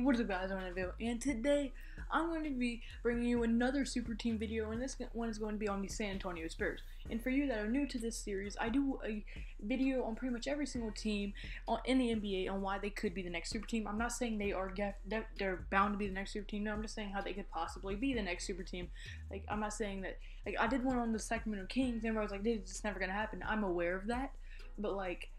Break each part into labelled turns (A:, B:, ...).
A: What is up, guys? I'm Neville, and today I'm going to be bringing you another Super Team video, and this one is going to be on the San Antonio Spurs. And for you that are new to this series, I do a video on pretty much every single team in the NBA on why they could be the next Super Team. I'm not saying they're bound to be the next Super Team. No, I'm just saying how they could possibly be the next Super Team. Like, I'm not saying that. Like, I did one on the Sacramento Kings, and I was like, "This is just never gonna happen." I'm aware of that, but like,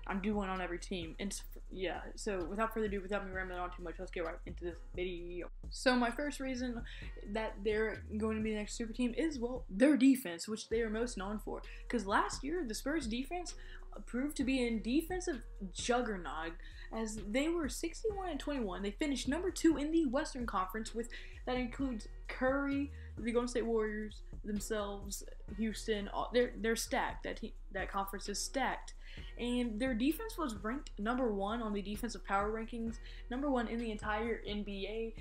A: I'm doing one on every team, and yeah, so without further ado, without me rambling on too much, let's get right into this video. So my first reason that they're going to be the next super team is, well, their defense, which they are most known for, because last year the Spurs defense proved to be a defensive juggernaut, as they were 61-21. They finished number 2 in the Western Conference, with that includes Curry, the Golden State Warriors themselves, Houston. They're stacked. That conference is stacked. And their defense was ranked number 1 on the defensive power rankings, number 1 in the entire NBA,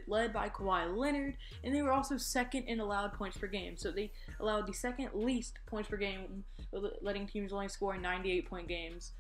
A: led by Kawhi Leonard, and they were also second in allowed points per game. So they allowed the second least points per game, letting teams only score 98 points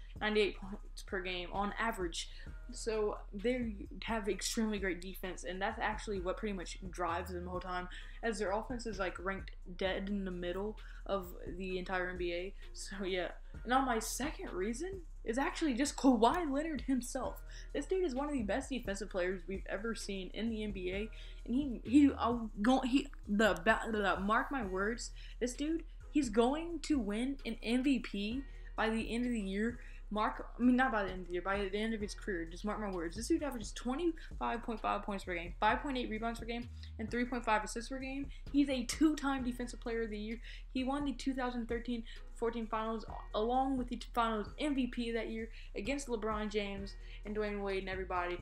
A: per game on average. So they have extremely great defense, and that's actually what pretty much drives them the whole time, as their offense is like ranked dead in the middle of the entire NBA. So yeah. Now my second reason is actually just Kawhi Leonard himself. This dude is one of the best defensive players we've ever seen in the NBA, and mark my words, this dude, he's going to win an MVP by the end of the year. Not by the end of the year, by the end of his career. Just mark my words. This dude averages 25.5 points per game, 5.8 rebounds per game, and 3.5 assists per game. He's a 2-time Defensive Player of the Year. He won the 2013-14 Finals, along with the Finals MVP that year against LeBron James and Dwayne Wade and everybody.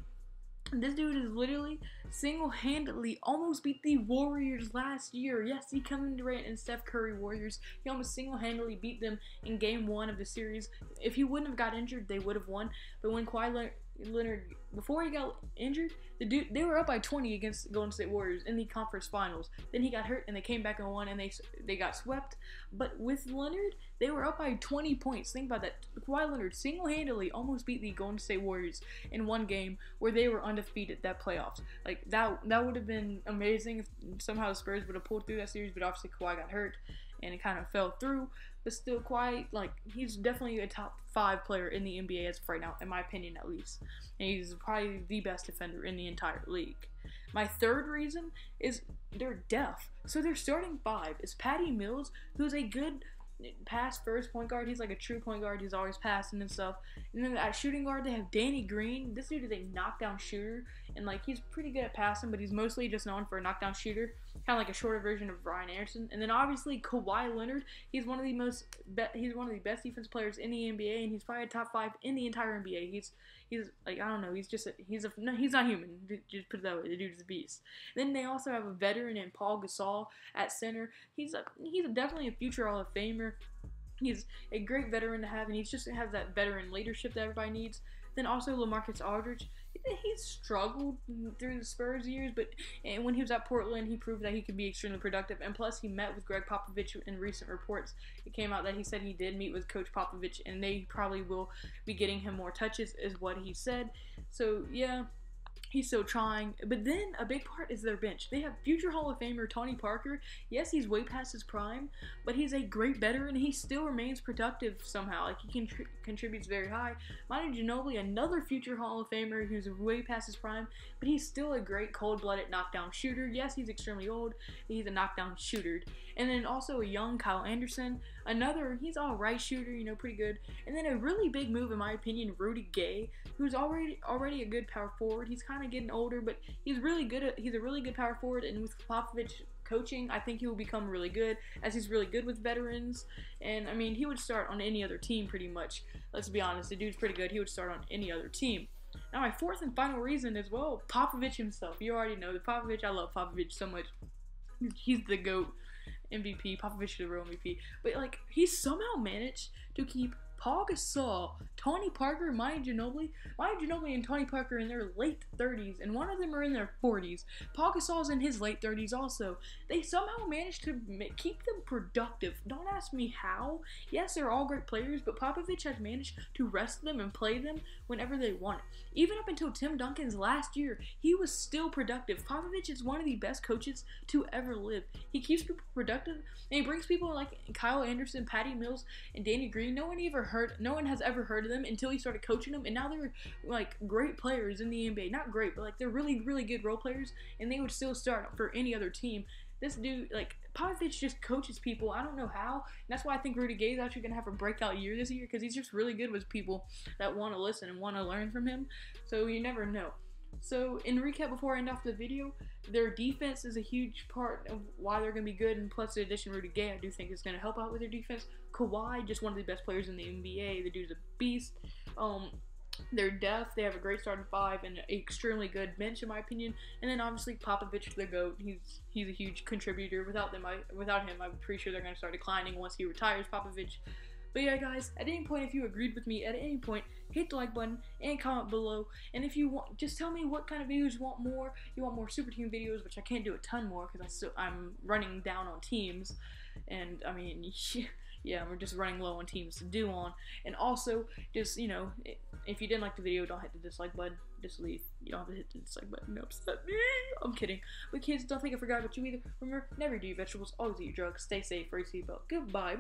A: This dude is literally single-handedly almost beat the Warriors last year. Yes, the Kevin Durant and Steph Curry Warriors. He almost single-handedly beat them in Game 1 of the series. If he wouldn't have got injured, they would have won. But when Kawhi Leonard, before he got injured, they were up by 20 against Golden State Warriors in the conference finals. Then he got hurt, and they came back and won, and they got swept. But with Leonard, they were up by 20 points. Think about that. Kawhi Leonard single-handedly almost beat the Golden State Warriors in one game where they were undefeated that playoffs. Like, that would have been amazing if somehow the Spurs would have pulled through that series, but obviously Kawhi got hurt, and it kind of fell through. But still, Kawhi, like, he's definitely a top 5 player in the NBA as of right now, in my opinion at least. And he's probably the best defender in the entire league. My third reason is their depth. So their starting 5 is Patty Mills, who's a good pass-first point guard. He's like a true point guard. He's always passing and stuff. And then at shooting guard, they have Danny Green. This dude is a knockdown shooter, and like, he's pretty good at passing, but he's mostly just known for a knockdown shooter, kind of like a shorter version of Ryan Anderson. And then obviously Kawhi Leonard. He's one of the best defensive players in the NBA, and he's probably a top 5 in the entire NBA. He's like, I don't know. No, he's not human. Just put it that way. The dude's a beast. Then they also have a veteran in Paul Gasol at center. He's definitely a future Hall of Famer. He's a great veteran to have, and he just has that veteran leadership that everybody needs. Then also LaMarcus Aldridge. He's struggled through the Spurs years, but when he was at Portland, he proved that he could be extremely productive. And plus, he met with Greg Popovich in recent reports. It came out that he said he did meet with Coach Popovich, and they probably will be getting him more touches, is what he said. So, yeah. He's still trying. But then a big part is their bench. They have future Hall of Famer Tony Parker. Yes, he's way past his prime, but he's a great veteran. He still remains productive somehow. Like, he contributes very high. Manu Ginobili, another future Hall of Famer who's way past his prime, but he's still a great cold-blooded knockdown shooter. Yes, he's extremely old, but he's a knockdown shooter. And then also a young Kyle Anderson. He's all right shooter, pretty good. And then a really big move, in my opinion, Rudy Gay, who's already a good power forward. He's kind of getting older, but he's a really good power forward, and with Popovich coaching, I think he will become really good, as he's really good with veterans. And I mean, he would start on any other team pretty much. Let's be honest, the dude's pretty good. He would start on any other team. Now my fourth and final reason is, well, Popovich himself. You already know Popovich. I love Popovich so much. He's the GOAT. MVP. Popovich is the real MVP. But like, he somehow managed to keep Paul Gasol, Tony Parker, Maya Ginobili, and Tony Parker in their late 30s, and one of them are in their 40s. Paul Gasol's in his late 30s also. They somehow managed to keep them productive. Don't ask me how. Yes, they're all great players, but Popovich has managed to rest them and play them whenever they want it. Even up until Tim Duncan's last year, he was still productive. Popovich is one of the best coaches to ever live. He keeps people productive, and he brings people like Kyle Anderson, Patty Mills, and Danny Green. No one has ever heard of them until he started coaching them, and now they're like great players in the NBA. Not great, but like they're really, really good role players, and they would still start for any other team. This dude, like, Popovich just coaches people. I don't know how. And that's why I think Rudy Gay is actually going to have a breakout year this year, because he's just really good with people that want to listen and want to learn from him. So you never know. So in recap, before I end off the video, their defense is a huge part of why they're going to be good. And plus, the addition of Rudy Gay, I do think is going to help out with their defense. Kawhi, just one of the best players in the NBA. The dude's a beast. They're depth. They have a great starting five and an extremely good bench, in my opinion. And then obviously Popovich, the GOAT. He's a huge contributor. Without him, I'm pretty sure they're going to start declining once he retires. Popovich. But yeah, guys, at any point, if you agreed with me, at any point, hit the like button and comment below. And if you want, just tell me what kind of videos you want more. You want more Super Team videos, which I can't do a ton more because I'm running down on teams. And I mean, yeah, we're just running low on teams to do on. And also, just, you know, if you didn't like the video, don't hit the dislike button. Just leave. You don't have to hit the dislike button. Don't upset me. I'm kidding. But kids, don't think I forgot about you either. Remember, never do your vegetables. Always eat your drugs. Stay safe. Wear your seatbelt. Goodbye.